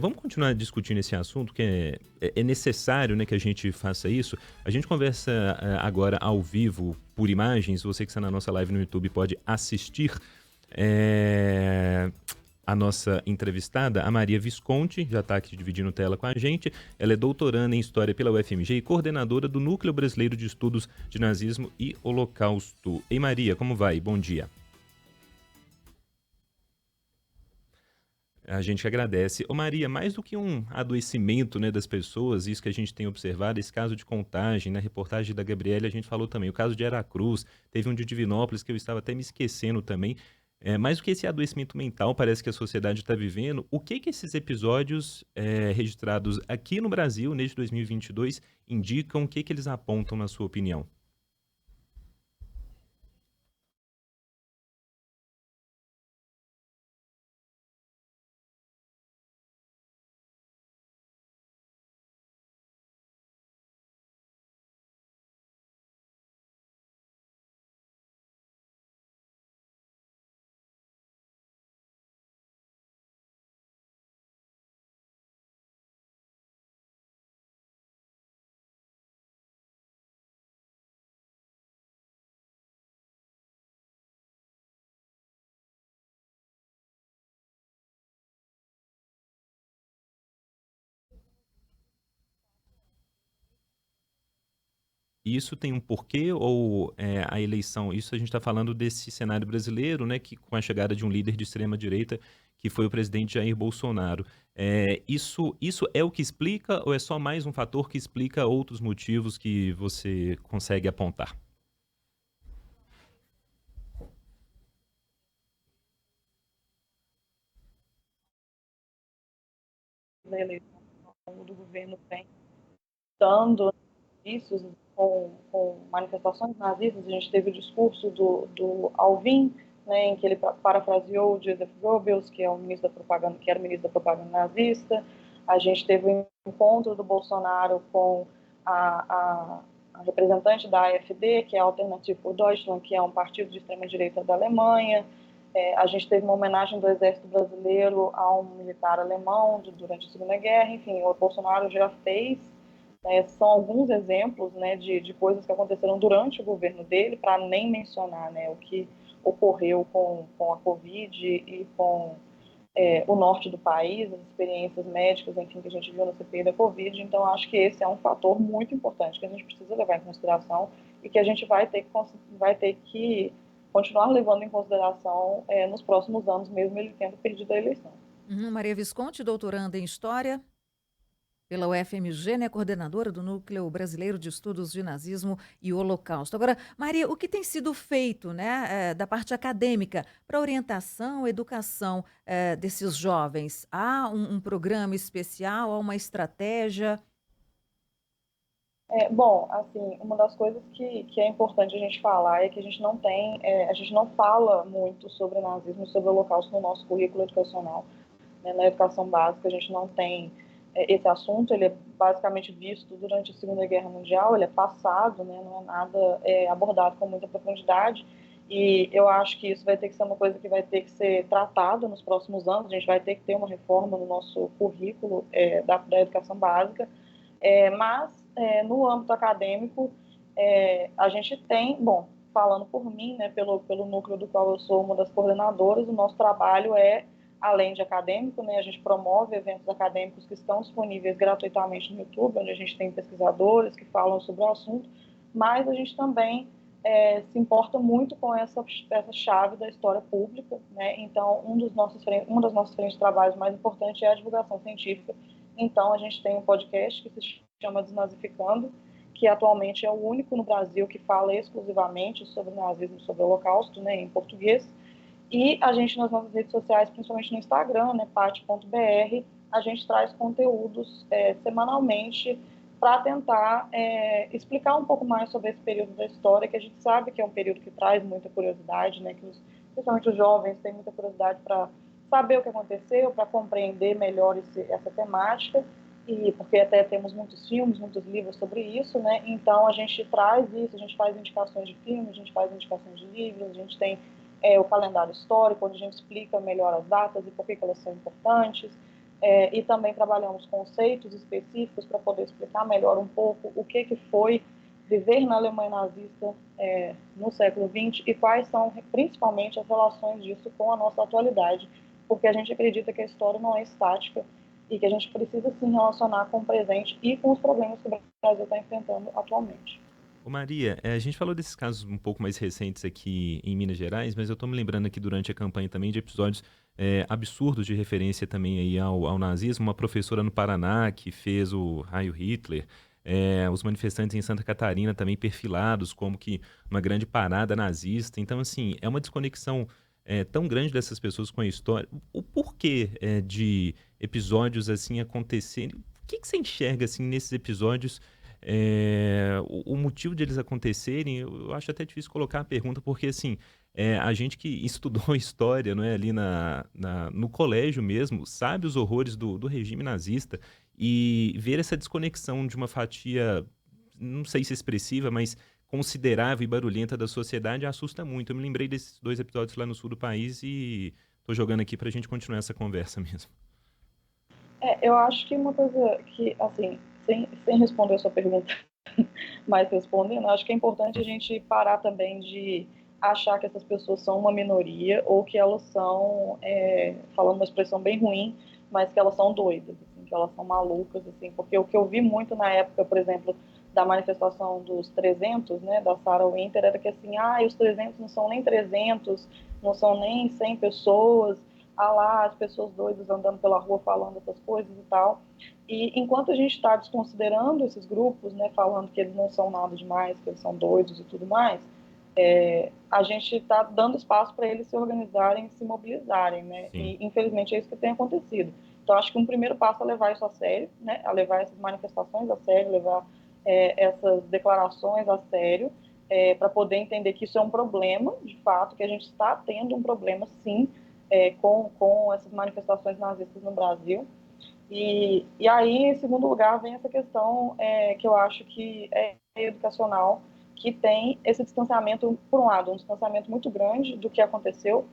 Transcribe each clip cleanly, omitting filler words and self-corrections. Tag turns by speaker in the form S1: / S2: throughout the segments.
S1: Vamos continuar discutindo esse assunto, que é necessário, né, que a gente faça isso. A gente conversa agora ao vivo, por imagens. Você que está na nossa live no YouTube pode assistir a nossa entrevistada, a Maria Visconti, já está aqui dividindo tela com a gente. Ela é doutoranda em História pela UFMG e coordenadora do Núcleo Brasileiro de Estudos de Nazismo e Holocausto. Ei, Maria, como vai? Bom dia. A gente agradece. Ô Maria, mais do que um adoecimento, né, das pessoas, isso que a gente tem observado, esse caso de Contagem, na reportagem da Gabriela, a gente falou também, o caso de Aracruz, teve um de Divinópolis, que eu estava até me esquecendo também. Mais do que esse adoecimento mental, parece que a sociedade está vivendo, o que esses episódios registrados aqui no Brasil, neste 2022, indicam, o que eles apontam, na sua opinião? Isso tem um porquê ou a eleição? Isso a gente está falando desse cenário brasileiro, né, que com a chegada de um líder de extrema direita, que foi o presidente Jair Bolsonaro. Isso é o que explica ou é só mais um fator que explica outros motivos que você consegue apontar?
S2: Da eleição do governo vem dando isso com manifestações nazistas. A gente teve o discurso do Alvin, né, em que ele parafraseou o Joseph Goebbels, que é o ministro da propaganda, que era o ministro da propaganda nazista. A gente teve o encontro do Bolsonaro com a representante da AfD, que é a Alternative für Deutschland, que é um partido de extrema-direita da Alemanha. A gente teve uma homenagem do Exército Brasileiro a um militar alemão durante a Segunda Guerra. Enfim, o Bolsonaro já fez. São alguns exemplos, né, de coisas que aconteceram durante o governo dele, para nem mencionar, né, o que ocorreu com a Covid e com o norte do país, as experiências médicas, enfim, que a gente viu na CPI da Covid. Então, acho que esse é um fator muito importante que a gente precisa levar em consideração e que a gente vai ter que continuar levando em consideração nos próximos anos, mesmo ele tendo perdido a eleição.
S3: Maria Visconti, doutoranda em História pela UFMG, né, coordenadora do Núcleo Brasileiro de Estudos de Nazismo e Holocausto. Agora, Maria, o que tem sido feito, né, da parte acadêmica para orientação, educação desses jovens? Há um programa especial, há uma estratégia?
S2: Bom, assim, uma das coisas que é importante a gente falar é que a gente não fala muito sobre nazismo e sobre o Holocausto no nosso currículo educacional, né? Na educação básica a gente não tem esse assunto. Ele é basicamente visto durante a Segunda Guerra Mundial, ele é passado, né? Não é nada abordado com muita profundidade, e eu acho que isso vai ter que ser uma coisa que vai ter que ser tratada nos próximos anos. A gente vai ter que ter uma reforma no nosso currículo da educação básica, mas no âmbito acadêmico, a gente tem, bom, falando por mim, né, pelo núcleo do qual eu sou uma das coordenadoras, o nosso trabalho além de acadêmico, né, a gente promove eventos acadêmicos que estão disponíveis gratuitamente no YouTube, onde a gente tem pesquisadores que falam sobre o assunto, mas a gente também se importa muito com essa chave da história pública, né? Então, uma das nossas frentes de trabalho mais importantes é a divulgação científica. Então, a gente tem um podcast que se chama Desnazificando, que atualmente é o único no Brasil que fala exclusivamente sobre nazismo e sobre o Holocausto, né, em português. E a gente, nas nossas redes sociais, principalmente no Instagram, né, pat.br, a gente traz conteúdos semanalmente para tentar explicar um pouco mais sobre esse período da história, que a gente sabe que é um período que traz muita curiosidade, né, que principalmente os jovens têm muita curiosidade para saber o que aconteceu, para compreender melhor essa temática, e porque até temos muitos filmes, muitos livros sobre isso, né? Então a gente traz isso, a gente faz indicações de filmes, a gente faz indicações de livros, a gente tem o calendário histórico, onde a gente explica melhor as datas e por que elas são importantes. e também trabalhamos conceitos específicos para poder explicar melhor um pouco o que foi viver na Alemanha nazista no século XX e quais são principalmente as relações disso com a nossa atualidade, porque a gente acredita que a história não é estática e que a gente precisa sim relacionar com o presente e com os problemas que o Brasil está enfrentando atualmente.
S1: Ô Maria, a gente falou desses casos um pouco mais recentes aqui em Minas Gerais, mas eu estou me lembrando aqui durante a campanha também de episódios absurdos de referência também aí ao nazismo. Uma professora no Paraná que fez o Heil Hitler, os manifestantes em Santa Catarina também perfilados como que uma grande parada nazista. Então, assim, é uma desconexão tão grande dessas pessoas com a história. O porquê de episódios assim acontecerem? O que você enxerga assim nesses episódios? O motivo de eles acontecerem, eu acho até difícil colocar a pergunta, porque assim, a gente que estudou história, não é, ali no colégio mesmo, sabe os horrores do regime nazista, e ver essa desconexão de uma fatia, não sei se expressiva, mas considerável e barulhenta da sociedade assusta muito. Eu me lembrei desses 2 episódios lá no sul do país e tô jogando aqui pra gente continuar essa conversa mesmo.
S2: Eu acho que uma coisa que, assim, sem responder a sua pergunta, mas respondendo, acho que é importante a gente parar também de achar que essas pessoas são uma minoria ou que elas são, falando uma expressão bem ruim, mas que elas são doidas, assim, que elas são malucas, assim, porque o que eu vi muito na época, por exemplo, da manifestação dos 300, né, da Sarah Winter, era que assim, os 300 não são nem 300, não são nem 100 pessoas, lá as pessoas doidas andando pela rua falando essas coisas e tal. E enquanto a gente está desconsiderando esses grupos, né, falando que eles não são nada demais, que eles são doidos e tudo mais, a gente está dando espaço para eles se organizarem, se mobilizarem, né?
S1: Sim.
S2: E infelizmente é isso que tem acontecido. Então acho que um primeiro passo é levar isso a sério, né? A levar essas manifestações a sério, levar essas declarações a sério, para poder entender que isso é um problema, de fato, que a gente está tendo um problema, sim, com essas manifestações nazistas no Brasil. E aí, em segundo lugar, vem essa questão que eu acho que é educacional, que tem esse distanciamento, por um lado, um distanciamento muito grande do que aconteceu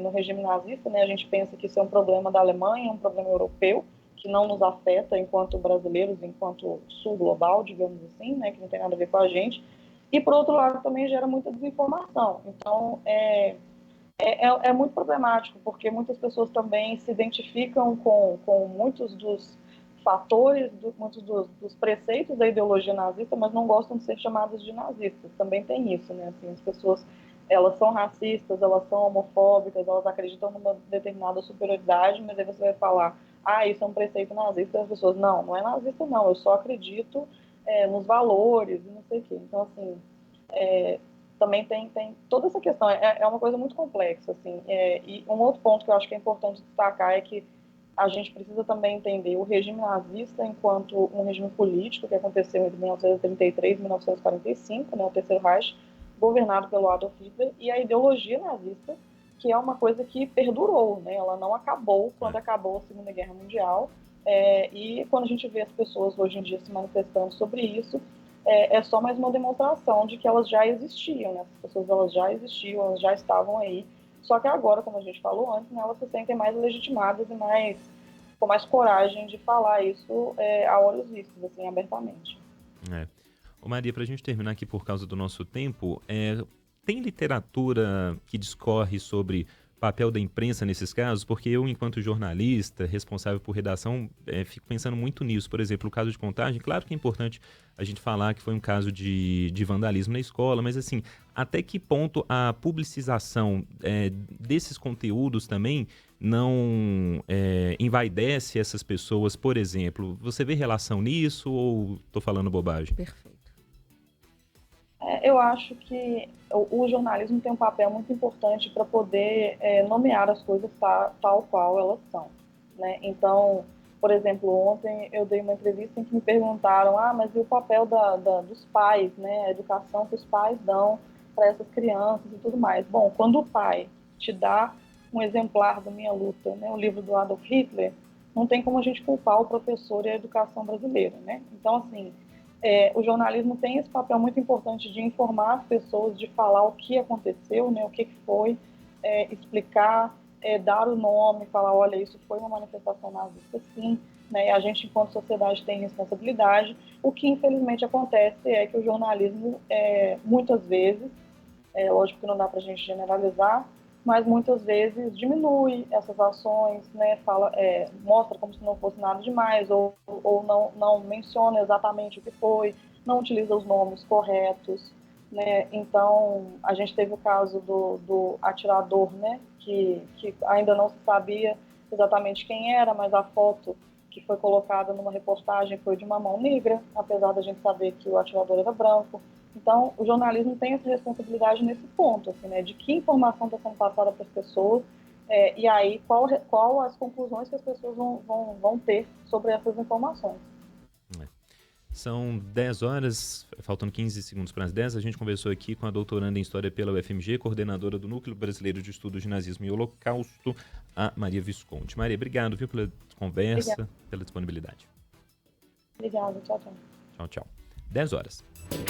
S2: no regime nazista, né? A gente pensa que isso é um problema da Alemanha, um problema europeu, que não nos afeta enquanto brasileiros, enquanto sul global, digamos assim, né? Que não tem nada a ver com a gente. E, por outro lado, também gera muita desinformação. Então, é muito problemático, porque muitas pessoas também se identificam com muitos dos fatores, muitos dos preceitos da ideologia nazista, mas não gostam de ser chamadas de nazistas. Também tem isso, né? Assim, as pessoas, elas são racistas, elas são homofóbicas, elas acreditam numa determinada superioridade, mas aí você vai falar, isso é um preceito nazista, e as pessoas, não é nazista não, eu só acredito nos valores e não sei o quê. Então, assim, também tem toda essa questão, é uma coisa muito complexa, assim, e um outro ponto que eu acho que é importante destacar é que a gente precisa também entender o regime nazista enquanto um regime político que aconteceu entre 1933 e 1945, né, o Terceiro Reich, governado pelo Adolf Hitler, e a ideologia nazista, que é uma coisa que perdurou, né, ela não acabou quando acabou a Segunda Guerra Mundial, e quando a gente vê as pessoas hoje em dia se manifestando sobre isso, é só mais uma demonstração de que elas já existiam, né? As pessoas elas já existiam, elas já estavam aí, só que agora, como a gente falou antes, né, elas se sentem mais legitimadas e com mais coragem de falar isso a olhos vistos, assim, abertamente.
S1: Ô Maria, para a gente terminar aqui por causa do nosso tempo, tem literatura que discorre sobre papel da imprensa nesses casos? Porque eu, enquanto jornalista, responsável por redação, fico pensando muito nisso. Por exemplo, o caso de Contagem, claro que é importante a gente falar que foi um caso de vandalismo na escola, mas assim, até que ponto a publicização desses conteúdos também não envaidece essas pessoas, por exemplo? Você vê relação nisso ou estou falando bobagem?
S3: Perfeito.
S2: Eu acho que o jornalismo tem um papel muito importante para poder nomear as coisas tal qual elas são, né? Então, por exemplo, ontem eu dei uma entrevista em que me perguntaram, mas e o papel dos pais, né? A educação que os pais dão para essas crianças e tudo mais. Bom, quando o pai te dá um exemplar do Minha Luta, né? O livro do Adolf Hitler, não tem como a gente culpar o professor e a educação brasileira, né? Então, assim, o jornalismo tem esse papel muito importante de informar as pessoas, de falar o que aconteceu, né, o que foi, explicar, dar o nome, falar, olha, isso foi uma manifestação nazista, sim, né? E a gente, enquanto sociedade, tem responsabilidade. O que, infelizmente, acontece é que o jornalismo, muitas vezes, lógico que não dá para a gente generalizar, mas muitas vezes diminui essas ações, né? Mostra como se não fosse nada demais, ou não menciona exatamente o que foi, não utiliza os nomes corretos, né? Então, a gente teve o caso do atirador, né? Que ainda não se sabia exatamente quem era, mas a foto que foi colocada numa reportagem foi de uma mão negra, apesar da gente saber que o atirador era branco. Então, o jornalismo tem essa responsabilidade nesse ponto, assim, né, de que informação está sendo passada para as pessoas, e aí qual as conclusões que as pessoas vão ter sobre essas informações.
S1: São 10 horas, faltando 15 segundos para as 10. A gente conversou aqui com a doutoranda em História pela UFMG, coordenadora do Núcleo Brasileiro de Estudos de Nazismo e Holocausto, a Maria Visconti. Maria, obrigado, viu, pela conversa, pela disponibilidade.
S2: Obrigada, tchau, tchau.
S1: Tchau, tchau. 10 horas.